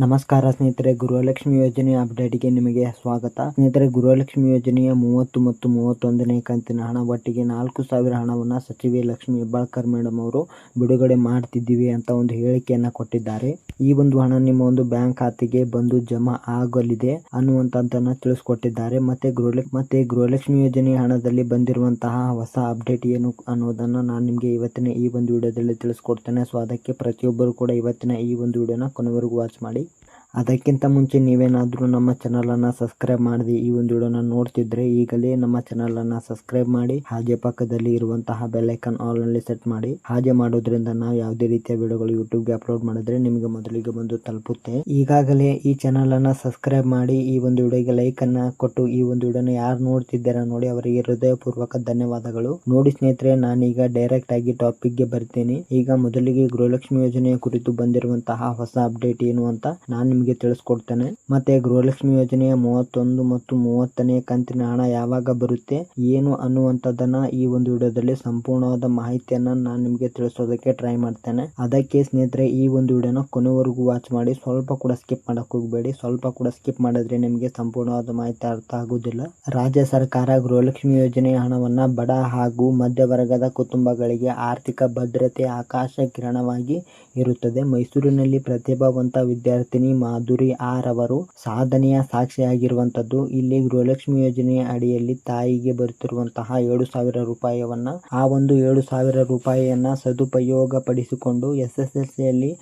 ನಮಸ್ಕಾರ ಸ್ನೇಹಿತರೆ, ಗೃಹಲಕ್ಷ್ಮಿ ಯೋಜನೆಯ ಅಪ್ಡೇಟ್ಗೆ ನಿಮಗೆ ಸ್ವಾಗತ. ಸ್ನೇಹಿತರೆ, ಗೃಹಲಕ್ಷ್ಮಿ ಯೋಜನೆಯ 30 ಮತ್ತು 31ನೇ ಕಂತಿನ ಹಣ ಒಟ್ಟಿಗೆ 4,000 ಹಣವನ್ನು ಸಚಿವೆ ಲಕ್ಷ್ಮಿ ಹೆಬ್ಬಾಳ್ಕರ್ ಮೇಡಮ್ ಅವರು ಬಿಡುಗಡೆ ಮಾಡ್ತಿದ್ದೀವಿ ಅಂತ ಒಂದು ಹೇಳಿಕೆಯನ್ನ ಕೊಟ್ಟಿದ್ದಾರೆ. ಈ ಒಂದು ಹಣ ನಿಮ್ಮ ಒಂದು ಬ್ಯಾಂಕ್ ಖಾತೆಗೆ ಬಂದು ಜಮಾ ಆಗಲಿದೆ ಅನ್ನುವಂಥದ್ದನ್ನ ತಿಳಿಸ್ಕೊಟ್ಟಿದ್ದಾರೆ. ಮತ್ತೆ ಗೃಹಲಕ್ಷ್ಮಿ ಯೋಜನೆಯ ಹಣದಲ್ಲಿ ಬಂದಿರುವಂತಹ ಹೊಸ ಅಪ್ಡೇಟ್ ಏನು ಅನ್ನೋದನ್ನ ನಾನು ನಿಮಗೆ ಇವತ್ತಿನ ಈ ಒಂದು ವಿಡಿಯೋದಲ್ಲಿ ತಿಳಿಸ್ಕೊಡ್ತೇನೆ. ಸೊ ಅದಕ್ಕೆ ಪ್ರತಿಯೊಬ್ಬರು ಕೂಡ ಇವತ್ತಿನ ಈ ಒಂದು ವಿಡಿಯೋನ ಕೊನೆವರೆಗೂ ವಾಚ್ ಮಾಡಿ. ಅದಕ್ಕಿಂತ ಮುಂಚೆ ನೀವೇನಾದರೂ ನಮ್ಮ ಚಾನಲನ್ನು ಸಬ್ಸ್ಕ್ರೈಬ್ ಮಾಡದೆ ಈ ಒಂದು ವಿಡಿಯೋನ ನೋಡ್ತಿದ್ರೆ ಈಗಲೇ ನಮ್ಮ ಚಾನಲನ್ನು ಸಬ್ಸ್ಕ್ರೈಬ್ ಮಾಡಿ, ಹಾಗೆ ಪಕ್ಕದಲ್ಲಿ ಇರುವಂತಹ ಬೆಲ್ ಐಕಾನ್ ಆಲ್ ನಲ್ಲಿ ಸೆಟ್ ಮಾಡಿ. ಹಾಗೆ ಮಾಡೋದ್ರಿಂದ ನಾವು ಯಾವುದೇ ರೀತಿಯ ವಿಡಿಯೋಗಳು ಯೂಟ್ಯೂಬ್ಗೆ ಅಪ್ಲೋಡ್ ಮಾಡಿದ್ರೆ ನಿಮಗೆ ಮೊದಲಿಗೆ ಬಂದು ತಲುಪುತ್ತೆ. ಈಗಾಗಲೇ ಈ ಚಾನಲನ್ನು ಸಬ್ಸ್ಕ್ರೈಬ್ ಮಾಡಿ ಈ ಒಂದು ವಿಡಿಯೋಗೆ ಲೈಕ್ ಅನ್ನ ಕೊಟ್ಟು ಈ ಒಂದು ವಿಡಿಯೋನ ಯಾರು ನೋಡ್ತಿದ್ದೀರಾ ನೋಡಿ ಅವರಿಗೆ ಹೃದಯಪೂರ್ವಕ ಧನ್ಯವಾದಗಳು. ನೋಡಿ ಸ್ನೇಹಿತರೆ, ನಾನೀಗ ಡೈರೆಕ್ಟ್ ಆಗಿ ಟಾಪಿಕ್ ಗೆ ಬರ್ತೀನಿ. ಈಗ ಮೊದಲಿಗೆ ಗೃಹಲಕ್ಷ್ಮಿ ಯೋಜನೆಯ ಕುರಿತು ಬಂದಿರುವಂತಹ ಹೊಸ ಅಪ್ಡೇಟ್ ಏನು ಅಂತ ನಾನು ನಿಮಗೆ ತಿಳಿಸ್ಕೊಡ್ತೇನೆ. ಮತ್ತೆ ಗೃಹಲಕ್ಷ್ಮಿ ಯೋಜನೆಯ 31 ಮತ್ತು 30ನೇ ಕಂತಿನ ಹಣ ಯಾವಾಗ ಬರುತ್ತೆ ಏನು ಅನ್ನುವಂಥದ್ದನ್ನ ಈ ಒಂದು ವಿಡಿಯೋದಲ್ಲಿ ಸಂಪೂರ್ಣವಾದ ಮಾಹಿತಿಯನ್ನ ನಾನು ನಿಮಗೆ ತಿಳಿಸೋದಕ್ಕೆ ಟ್ರೈ ಮಾಡ್ತೇನೆ. ಅದಕ್ಕೆ ಸ್ನೇಹಿತರೆ, ಈ ಒಂದು ವಿಡಿಯೋನ ಕೊನೆವರೆಗೂ ವಾಚ್ ಮಾಡಿ, ಸ್ವಲ್ಪ ಕೂಡ ಸ್ಕಿಪ್ ಮಾಡಕ್ ಹೋಗಬೇಡಿ. ಸ್ವಲ್ಪ ಕೂಡ ಸ್ಕಿಪ್ ಮಾಡಿದ್ರೆ ನಿಮಗೆ ಸಂಪೂರ್ಣವಾದ ಮಾಹಿತಿ ಅರ್ಥ ಆಗುವುದಿಲ್ಲ. ರಾಜ್ಯ ಸರ್ಕಾರ ಗೃಹಲಕ್ಷ್ಮಿ ಯೋಜನೆಯ ಹಣವನ್ನ ಬಡ ಹಾಗೂ ಮಧ್ಯವರ್ಗದ ಕುಟುಂಬಗಳಿಗೆ ಆರ್ಥಿಕ ಭದ್ರತೆ ಆಕಾಶ ಕಿರಣವಾಗಿ ಇರುತ್ತದೆ. ಮೈಸೂರಿನಲ್ಲಿ ಪ್ರತಿಭಾವಂತ ವಿದ್ಯಾರ್ಥಿನಿ ಮಾಧುರಿ ಆರ್ ಅವರು ಸಾಧನೆಯ ಸಾಕ್ಷಿಯಾಗಿರುವಂತದ್ದು. ಇಲ್ಲಿ ಗೃಹಲಕ್ಷ್ಮಿ ಯೋಜನೆಯ ಅಡಿಯಲ್ಲಿ ತಾಯಿಗೆ ಬರುತ್ತಿರುವಂತಹ 7,000 ರೂಪಾಯಿಯನ್ನ ಆ ಒಂದು 7,000 ರೂಪಾಯಿಯನ್ನ ಸದುಪಯೋಗ ಪಡಿಸಿಕೊಂಡು SSLCಯಲ್ಲಿ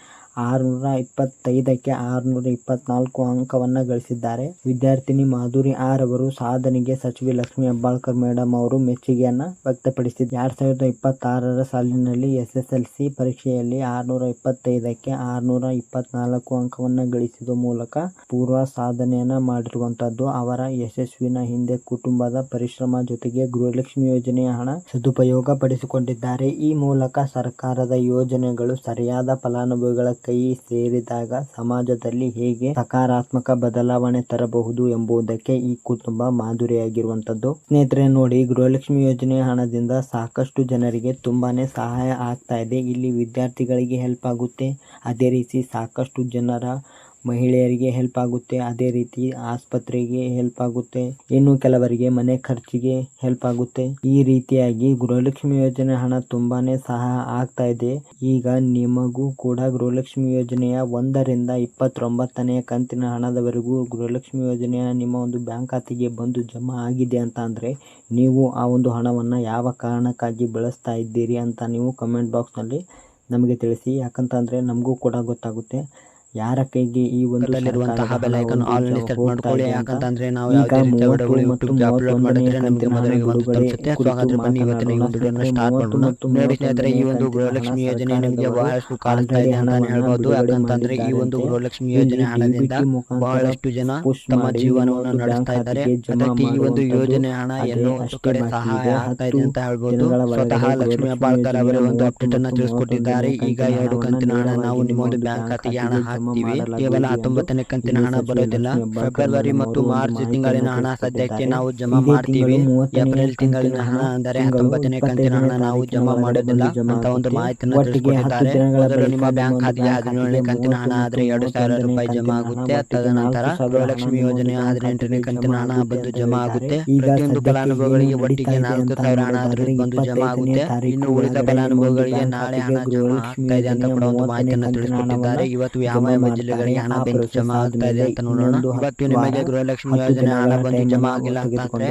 625ಕ್ಕೆ 624 ಅಂಕವನ್ನ ಗಳಿಸಿದ್ದಾರೆ. ವಿದ್ಯಾರ್ಥಿನಿ ಮಾಧುರಿ ಆರ್ ಅವರು ಸಾಧನೆಗೆ ಸಚಿವೆ ಲಕ್ಷ್ಮಿ ಹೆಬ್ಬಾಳ್ಕರ್ ಮೇಡಮ್ ಅವರು ಮೆಚ್ಚುಗೆಯನ್ನ ವ್ಯಕ್ತಪಡಿಸಿದ್ದಾರೆ. 2026ರ ಸಾಲಿನಲ್ಲಿ SSLC ಪರೀಕ್ಷೆಯಲ್ಲಿ 625ಕ್ಕೆ 624 ಅಂಕವನ್ನ ಗಳಿಸುವ ಮೂಲಕ ಪೂರ್ವ ಸಾಧನೆಯನ್ನ ಮಾಡಿರುವಂತದ್ದು. ಅವರ ಯಶಸ್ವಿನ ಹಿಂದೆ ಕುಟುಂಬದ ಪರಿಶ್ರಮ ಜೊತೆಗೆ ಗೃಹಲಕ್ಷ್ಮಿ ಯೋಜನೆಯ ಹಣ ಸದುಪಯೋಗ ಪಡಿಸಿಕೊಂಡಿದ್ದಾರೆ. ಈ ಮೂಲಕ ಸರ್ಕಾರದ ಯೋಜನೆಗಳು ಸರಿಯಾದ ಫಲಾನುಭವಿಗಳ ಕೈ ಸೇರಿದಾಗ ಸಮಾಜದಲ್ಲಿ ಹೇಗೆ ಸಕಾರಾತ್ಮಕ ಬದಲಾವಣೆ ತರಬಹುದು ಎಂಬುದಕ್ಕೆ ಈ ಕುಟುಂಬ ಮಾದರಿಯಾಗಿರುವಂತದ್ದು. ಸ್ನೇಹಿತರೆ ನೋಡಿ, ಗೃಹಲಕ್ಷ್ಮಿ ಯೋಜನೆಯ ಹಣದಿಂದ ಸಾಕಷ್ಟು ಜನರಿಗೆ ತುಂಬಾನೇ ಸಹಾಯ ಆಗ್ತಾ ಇದೆ. ಇಲ್ಲಿ ವಿದ್ಯಾರ್ಥಿಗಳಿಗೆ ಹೆಲ್ಪ್ ಆಗುತ್ತೆ, ಅದೇ ರೀತಿ ಸಾಕಷ್ಟು ಜನರ ಮಹಿಳೆಯರಿಗೆ ಹೆಲ್ಪ್ ಆಗುತ್ತೆ, ಅದೇ ರೀತಿ ಆಸ್ಪತ್ರೆಗೆ ಹೆಲ್ಪ್ ಆಗುತ್ತೆ, ಇನ್ನು ಕೆಲವರಿಗೆ ಮನೆ ಖರ್ಚಿಗೆ ಹೆಲ್ಪ್ ಆಗುತ್ತೆ. ಈ ರೀತಿಯಾಗಿ ಗೃಹಲಕ್ಷ್ಮಿ ಯೋಜನೆ ಹಣ ತುಂಬಾನೇ ಸಹಾಯ ಆಗ್ತಾ ಇದೆ. ಈಗ ನಿಮಗೂ ಕೂಡ ಗೃಹಲಕ್ಷ್ಮಿ ಯೋಜನೆಯ 1 ರಿಂದ 29ನೇ ಕಂತಿನ ಹಣದವರೆಗೂ ಗೃಹಲಕ್ಷ್ಮಿ ಯೋಜನೆಯ ನಿಮ್ಮ ಒಂದು ಬ್ಯಾಂಕ್ ಖಾತೆಗೆ ಬಂದು ಜಮಾ ಆಗಿದೆ ಅಂತ ಅಂದ್ರೆ ನೀವು ಆ ಒಂದು ಹಣವನ್ನ ಯಾವ ಕಾರಣಕ್ಕಾಗಿ ಬಳಸ್ತಾ ಇದ್ದೀರಿ ಅಂತ ನೀವು ಕಮೆಂಟ್ ಬಾಕ್ಸ್ ನಲ್ಲಿ ನಮಗೆ ತಿಳಿಸಿ. ಯಾಕಂತಂದ್ರೆ ನಮಗೂ ಕೂಡ ಗೊತ್ತಾಗುತ್ತೆ ಯಾರ ಕೈಗೆ ಈ ಒಂದು ಬೆಲ್ ಐಕಾನ್ ಆಲ್ ನಲ್ಲಿ ಸೆಟ್ ಮಾಡ್ಕೊಳ್ಳಿ. ಯಾಕಂತಂದ್ರೆ ನಾವು ಯಾವುದೇ ರೀತಿಯ ವಿಡಿಯೋಗಳು ಯೂಟ್ಯೂಬ್ಗೆ ಅಪ್ಲೋಡ್ ಮಾಡಿದ್ರೆ ನಿಮಗೆ ಮೊದಲಿಗೆ ಬಂದು ತಲುಪುತ್ತೆ. ಸೊ ಹಾಗಾದ್ರೆ ಬನ್ನಿ ಇವತ್ತಿನ ಈ ಒಂದು ವಿಡಿಯೋನ ಸ್ಟಾರ್ಟ್ ಮಾಡೋಣ. ನೋಡಿ ಸ್ನೇಹಿತರೆ, ಈ ಒಂದು ಗೃಹಲಕ್ಷ್ಮಿ ಯೋಜನೆ ನಿಮಗೆ ಬಹಳಷ್ಟು ಕಾಣಿಸ್ತಾ ಇದೆ ಅಂತ ಹೇಳ್ಬೋದು. ಯಾಕಂತಂದ್ರೆ ಈ ಒಂದು ಗೃಹಲಕ್ಷ್ಮಿ ಯೋಜನೆ ಹಣದಿಂದ ಬಹಳಷ್ಟು ಜನ ತಮ್ಮ ಜೀವನವನ್ನು ನಡೆಸ್ತಾ ಇದ್ದಾರೆ. ಅದಕ್ಕೆ ಈ ಒಂದು ಯೋಜನೆ ಹಣ ಎಲ್ಲೋ ಒಂದು ಕಡೆ ಸಹಾಯ ಆಗ್ತಾ ಇದೆ ಅಂತ ಹೇಳ್ಬೋದು. ಸ್ವತಃ ಲಕ್ಷ್ಮಿ ಹೆಬ್ಬಾಳ್ಕರ್ ಅವರು ಒಂದು ಅಪ್ಡೇಟ್ ಅನ್ನ ತಿಳಿಸ್ಕೊಟ್ಟಿದ್ದಾರೆ. ಈಗ 2 ಕಂತಿನ ಹಣ ನಾವು ನಿಮ್ಮ ಒಂದು ಬ್ಯಾಂಕ್ ಖಾತೆಗೆ ಹಣ ಕೇವಲ 19ನೇ ಕಂತಿನ ಹಣ ಬರೋದಿಲ್ಲ. ಫೆಬ್ರವರಿ ಮತ್ತು ಮಾರ್ಚ್ ತಿಂಗಳಿನ ಹಣ ಸದ್ಯಕ್ಕೆ ನಾವು ಜಮಾ ಮಾಡ್ತೀವಿ. ಏಪ್ರಿಲ್ ತಿಂಗಳಿನ ಹಣ ಅಂದರೆ 19ನೇ ಕಂತಿನ ಹಣ ನಾವು ಜಮಾ ಮಾಡೋದಿಲ್ಲ ಅಂತ ಒಂದು ಮಾಹಿತಿಯನ್ನು ತಿಳಿಸಿಕೊಟ್ಟಿದ್ದಾರೆ. ಮೊದಲು ನಿಮ್ಮ ಬ್ಯಾಂಕ್ ಖಾತೆಗೆ 17ನೇ ಕಂತಿನ ಹಣ ಆದ್ರೆ 2,000 ರೂಪಾಯಿ ಜಮಾ ಆಗುತ್ತೆ. ತದನಂತರ ಗೃಹಲಕ್ಷ್ಮಿ ಯೋಜನೆಯ 18ನೇ ಕಂತಿನ ಹಣ ಬಂದು ಜಮಾ ಆಗುತ್ತೆ. ಪ್ರತಿಯೊಂದು ಫಲಾನುಭವಿಗಳಿಗೆ ಒಟ್ಟಿಗೆ 4,000 ಹಣ ಬಂದು ಜಮಾ ಆಗುತ್ತೆ. ಇನ್ನು ಉಳಿದ ಫಲಾನುಭವಿಗಳಿಗೆ ನಾಳೆ ಹಣ ಜಮಾ ಆಗ್ತಾ ಇದೆ ಅಂತ ಕೂಡ ಒಂದು ಮಾಹಿತಿಯನ್ನು ತಿಳಿಸಿಕೊಟ್ಟಿದ್ದಾರೆ. ಇವತ್ತು ಯಾವ ಜಿಲ್ಲೆಗಳಿಗೆ ಹಣ ಬಂದು ಜಮಾ ಆಗ್ತಾ ಇದೆ ಅಂತ ನೋಡೋಣ. ಇವತ್ತು ನಿಮಗೆ ಗೃಹಲಕ್ಷ್ಮಿ ಯೋಜನೆ ಹಣ ಬಂದು ಜಮಾ ಆಗಿಲ್ಲ ಅಂತಂದ್ರೆ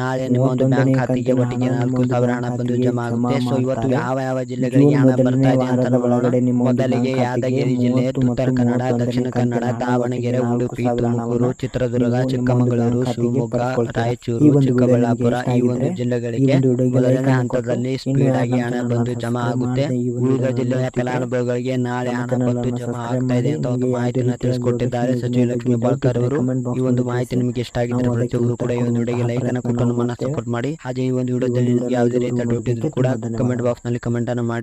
ನಾಳೆ ನಿಮ್ಮ ಒಂದು ಬ್ಯಾಂಕ್ ಖಾತೆಗೆ ಒಟ್ಟಿಗೆ 4,000 ಹಣ ಬಂದು ಜಮಾ ಆಗುತ್ತೆ. ಸೊ ಇವತ್ತು ಯಾವ ಜಿಲ್ಲೆಗಳಿಗೆ ಹಣ ಬರ್ತಾ ಇದೆ ಅಂತ ನೋಡೋಣ. ಮೊದಲಿಗೆ ಯಾದಗಿರಿ ಜಿಲ್ಲೆ, ಉತ್ತರ ಕನ್ನಡ, ದಕ್ಷಿಣ ಕನ್ನಡ, ದಾವಣಗೆರೆ, ಉಡುಪಿ, ತುಮಕೂರು, ಚಿತ್ರದುರ್ಗ, ಚಿಕ್ಕಮಗಳೂರು, ಶಿವಮೊಗ್ಗ, ರಾಯಚೂರು, ಚಿಕ್ಕಬಳ್ಳಾಪುರ ಈ ಒಂದು ಜಿಲ್ಲೆಗಳಿಗೆ ಮೊದಲನೇ ಹಂತದಲ್ಲಿ ಸ್ಪೀಡ್ ಆಗಿ ಹಣ ಬಂದು ಜಮಾ ಆಗುತ್ತೆ. ಉಳಿದ ಜಿಲ್ಲೆಯ ಫಲಾನುಭವಿಗಳಿಗೆ ನಾಳೆ ಹಣ ಬಂದು ಜಮಾ ಆಗ್ತಾ ಇದೆ ಅಂತ ಒಂದು ಮಾಹಿತಿಯನ್ನು ತಿಳಿಸಿಕೊಟ್ಟಿದ್ದಾರೆ ಸಚಿವೆ ಲಕ್ಷ್ಮಿ ಹೆಬ್ಬಾಳ್ಕರ್ ಅವರು. ಈ ಒಂದು ಮಾಹಿತಿ ನಿಮಗೆ ಇಷ್ಟ ಆಗಿದ್ರೆ ಪ್ರತಿಯೊಬ್ಬರು ಕೂಡ ಈ ಒಂದು ವಿಡಿಯೋಗೆ ಲೈಕ್ ಅನ್ನು ಕೊಟ್ಟು ನಮ್ಮನ್ನ ಸಪೋರ್ಟ್ ಮಾಡಿ. ಹಾಗೆ ಈ ಒಂದು ವಿಡಿಯೋದಲ್ಲಿ ಯಾವುದೇ ರೀತಿಯ ಡೌಟ್ ಇದ್ರೂ ಕೂಡ ಕಮೆಂಟ್ ಬಾಕ್ಸ್ ನಲ್ಲಿ ಕಮೆಂಟ್ ಅನ್ನು ಮಾಡಿ.